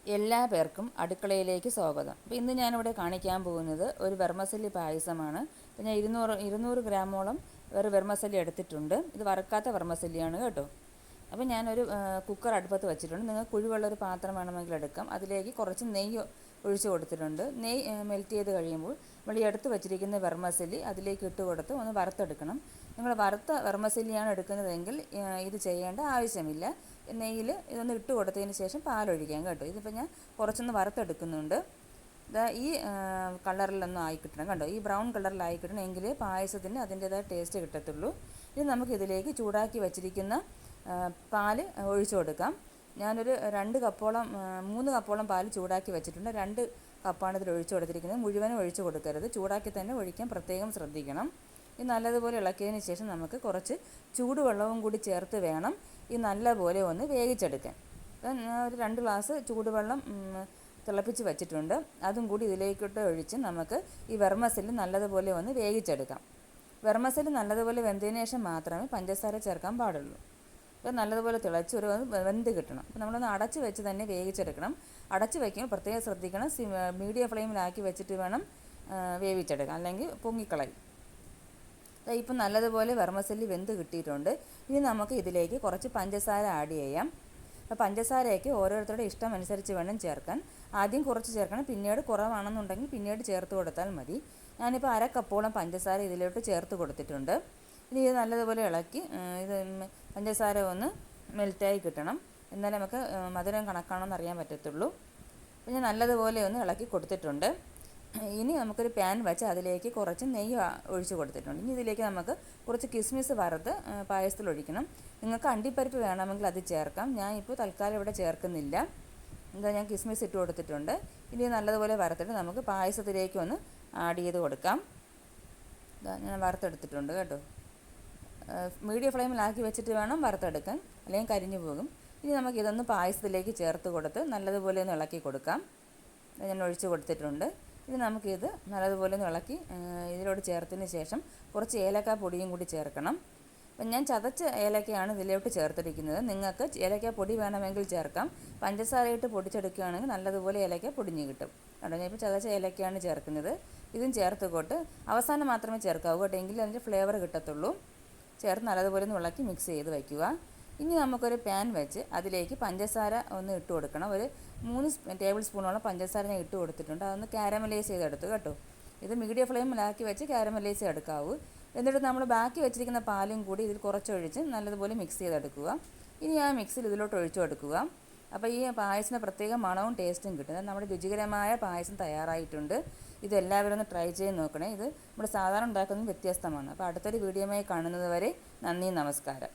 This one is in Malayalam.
എല്ലാ പേർക്കും അടുക്കളയിലേക്ക് സ്വാഗതം. അപ്പോൾ ഇന്ന് ഞാനിവിടെ കാണിക്കാൻ പോകുന്നത് ഒരു വെർമസല്ലി പായസമാണ്. അപ്പോൾ ഞാൻ 200 ഗ്രാമോളം ഒരു വെർമസല്ലി എടുത്തിട്ടുണ്ട്. ഇത് വറുക്കാത്ത വെർമസല്ലിയാണ് കേട്ടോ. അപ്പോൾ ഞാനൊരു കുക്കർ അടുപ്പത്ത് വെച്ചിട്ടുണ്ട്. നിങ്ങൾക്ക് കുഴിവുള്ളൊരു പാത്രം വേണമെങ്കിൽ എടുക്കാം. അതിലേക്ക് കുറച്ച് നെയ്യ് ഒഴിച്ച് കൊടുത്തിട്ടുണ്ട്. നെയ്യ് മെൽറ്റ് ചെയ്ത് കഴിയുമ്പോൾ നമ്മൾ ഈ എടുത്ത് വെച്ചിരിക്കുന്ന വെർമസല്ലി അതിലേക്ക് ഇട്ട് കൊടുത്ത് ഒന്ന് വറുത്തെടുക്കണം. നിങ്ങൾ വറുത്ത വെർമസല്ലിയാണ് എടുക്കുന്നതെങ്കിൽ ഇത് ചെയ്യേണ്ട ആവശ്യമില്ല. നെയ്യിൽ ഇതൊന്ന് ഇട്ട് കൊടുത്തതിന് ശേഷം പാലൊഴിക്കാം കേട്ടോ. ഇതിപ്പോൾ ഞാൻ കുറച്ചൊന്ന് വറുത്തെടുക്കുന്നുണ്ട്. ഇതാ ഈ കളറിലൊന്നും ആയി കിട്ടണം കണ്ടോ. ഈ ബ്രൗൺ കളറിലായി കിട്ടണം, എങ്കിൽ പായസത്തിന് അതിൻ്റേതായ ടേസ്റ്റ് കിട്ടത്തുള്ളൂ. ഇനി നമുക്കിതിലേക്ക് ചൂടാക്കി വെച്ചിരിക്കുന്ന പാല് ഒഴിച്ചു കൊടുക്കാം. ഞാനൊരു 3 കപ്പോളം പാല് ചൂടാക്കി വെച്ചിട്ടുണ്ട്. 2 കപ്പാണ് ഇതിൽ ഒഴിച്ചു കൊടുത്തിരിക്കുന്നത്. മുഴുവനും ഒഴിച്ചു കൊടുക്കരുത്, ചൂടാക്കി തന്നെ ഒഴിക്കാൻ പ്രത്യേകം ശ്രദ്ധിക്കണം. ഇത് നല്ലതുപോലെ ഇളക്കിയതിന് ശേഷം നമുക്ക് കുറച്ച് ചൂടുവെള്ളവും കൂടി ചേർത്ത് വേണം ഇത് നല്ലപോലെ ഒന്ന് വേവിച്ചെടുക്കാൻ. ഒരു 2 ഗ്ലാസ് ചൂടുവെള്ളം തിളപ്പിച്ച് വെച്ചിട്ടുണ്ട്. അതും കൂടി ഇതിലേക്കിട്ട് ഒഴിച്ച് നമുക്ക് ഈ വെർമസല്ലി നല്ലതുപോലെ ഒന്ന് വേവിച്ചെടുക്കാം. വെർമസല്ലി നല്ലതുപോലെ വെന്തതിന് ശേഷം മാത്രമേ പഞ്ചസാര ചേർക്കാൻ പാടുള്ളൂ. അപ്പോൾ നല്ലതുപോലെ തിളച്ച് ഒരു വെന്ത് കിട്ടണം. അപ്പോൾ നമ്മളൊന്ന് അടച്ച് വെച്ച് തന്നെ വേവിച്ചെടുക്കണം. അടച്ച് വയ്ക്കുമ്പോൾ പ്രത്യേകം ശ്രദ്ധിക്കണം. മീഡിയം ഫ്ലെയിമിലാക്കി വെച്ചിട്ട് വേണം വേവിച്ചെടുക്കാം, അല്ലെങ്കിൽ പൊങ്ങിക്കളയും. ഇപ്പം നല്ലതുപോലെ വെർമസല്ലി വെന്ത് കിട്ടിയിട്ടുണ്ട്. ഇനി നമുക്ക് ഇതിലേക്ക് കുറച്ച് പഞ്ചസാര ആഡ് ചെയ്യാം. അപ്പോൾ പഞ്ചസാരയൊക്കെ ഓരോരുത്തരുടെ ഇഷ്ടം അനുസരിച്ച് വേണം ചേർക്കാൻ. ആദ്യം കുറച്ച് ചേർക്കണം, പിന്നീട് കുറവാണെന്നുണ്ടെങ്കിൽ പിന്നീട് ചേർത്ത് കൊടുത്താൽ മതി. ഞാനിപ്പോൾ 1/2 കപ്പോളം പഞ്ചസാര ഇതിലോട്ട് ചേർത്ത് കൊടുത്തിട്ടുണ്ട്. ഇനി ഇത് നല്ലതുപോലെ ഇളക്കി ഇത് പഞ്ചസാര ഒന്ന് മെൽറ്റായി കിട്ടണം. എന്നാലേ നമുക്ക് മധുരം കണക്കാണെന്ന് അറിയാൻ പറ്റത്തുള്ളൂ. അപ്പോൾ ഞാൻ നല്ലതുപോലെ ഒന്ന് ഇളക്കി കൊടുത്തിട്ടുണ്ട്. ഇനി നമുക്കൊരു പാൻ വെച്ച് അതിലേക്ക് കുറച്ച് നെയ്യ് ഒഴിച്ച് കൊടുത്തിട്ടുണ്ട്. ഇനി ഇതിലേക്ക് നമുക്ക് കുറച്ച് കിസ്മിസ് വറുത്ത് പായസത്തിൽ ഒഴിക്കണം. നിങ്ങൾക്ക് അണ്ടിപ്പരിപ്പ് വേണമെങ്കിൽ അത് ചേർക്കാം. ഞാൻ ഇപ്പോൾ തൽക്കാലം ഇവിടെ ചേർക്കുന്നില്ല. ഞാൻ കിസ്മിസ് ഇട്ട് കൊടുത്തിട്ടുണ്ട്. ഇനി നല്ലതുപോലെ വറുത്തിട്ട് നമുക്ക് പായസത്തിലേക്ക് ഒന്ന് ആഡ് ചെയ്ത് കൊടുക്കാം. ഞാൻ വറുത്തെടുത്തിട്ടുണ്ട് കേട്ടോ. മീഡിയം ഫ്ലെയിമിലാക്കി വെച്ചിട്ട് വേണം വറുത്തെടുക്കാൻ, അല്ലെങ്കിൽ കരിഞ്ഞു പോകും. ഇനി നമുക്കിതൊന്ന് പായസത്തിലേക്ക് ചേർത്ത് കൊടുത്ത് നല്ലതുപോലെ ഒന്ന് ഇളക്കി കൊടുക്കാം. ഞാൻ ഒഴിച്ച് കൊടുത്തിട്ടുണ്ട്. ഇനി നമുക്കിത് നല്ലതുപോലെ ഒന്ന് ഇളക്കി ഇതിലോട്ട് ചേർത്തതിന് ശേഷം കുറച്ച് ഏലക്ക പൊടിയും കൂടി ചേർക്കണം. അപ്പം ഞാൻ ചതച്ച ഏലക്കയാണ് ഇതിലോട്ട് ചേർത്തിരിക്കുന്നത്. നിങ്ങൾക്ക് ഏലക്ക പൊടി വേണമെങ്കിൽ ചേർക്കാം. പഞ്ചസാരയിട്ട് പൊടിച്ചെടുക്കുകയാണെങ്കിൽ നല്ലതുപോലെ ഏലക്ക പൊടിഞ്ഞ് കിട്ടും. കേട്ടോ, ഞാൻ ഇപ്പോൾ ചതച്ച ഏലക്കയാണ് ചേർക്കുന്നത്. ഇതും ചേർത്ത് കൊണ്ട് അവസാനം മാത്രമേ ചേർക്കാവൂ കേട്ടോ, എങ്കിലും അതിൻ്റെ ഫ്ലേവർ കിട്ടത്തുള്ളൂ. ചേർത്ത് നല്ലതുപോലെ ഒന്ന് ഇളക്കി മിക്സ് ചെയ്ത് വയ്ക്കുക. ഇനി നമുക്കൊരു പാൻ വെച്ച് അതിലേക്ക് പഞ്ചസാര ഒന്ന് ഇട്ട് കൊടുക്കണം. ഒരു 3 ടേബിൾ സ്പൂണോളം പഞ്ചസാര ഞാൻ ഇട്ട് കൊടുത്തിട്ടുണ്ട്. അതൊന്ന് കാരമലൈസ് ചെയ്തെടുത്തു കേട്ടോ. ഇത് മീഡിയം ഫ്ലെയിമിലാക്കി വെച്ച് കാരമലൈസ് ചെയ്തെടുക്കാവൂ. എന്നിട്ട് നമ്മൾ ബാക്കി വെച്ചിരിക്കുന്ന പാലും കൂടി ഇതിൽ കുറച്ചൊഴിച്ച് നല്ലതുപോലെ മിക്സ് ചെയ്തെടുക്കുക. ഇനി ആ മിക്സിൽ ഇതിലോട്ട് ഒഴിച്ചു കൊടുക്കുക. അപ്പോൾ ഈ പായസത്തിന് പ്രത്യേക മണവും ടേസ്റ്റും കിട്ടും. നമ്മുടെ രുചികരമായ പായസം തയ്യാറായിട്ടുണ്ട്. ഇതെല്ലാവരും ഒന്ന് ട്രൈ ചെയ്ത് നോക്കണേ. ഇത് നമ്മൾ സാധാരണ ഉണ്ടാക്കുന്നത് വ്യത്യസ്തമാണ്. അപ്പോൾ അടുത്തൊരു വീഡിയോയുമായി കാണുന്നത് വരെ നന്ദി, നമസ്കാരം.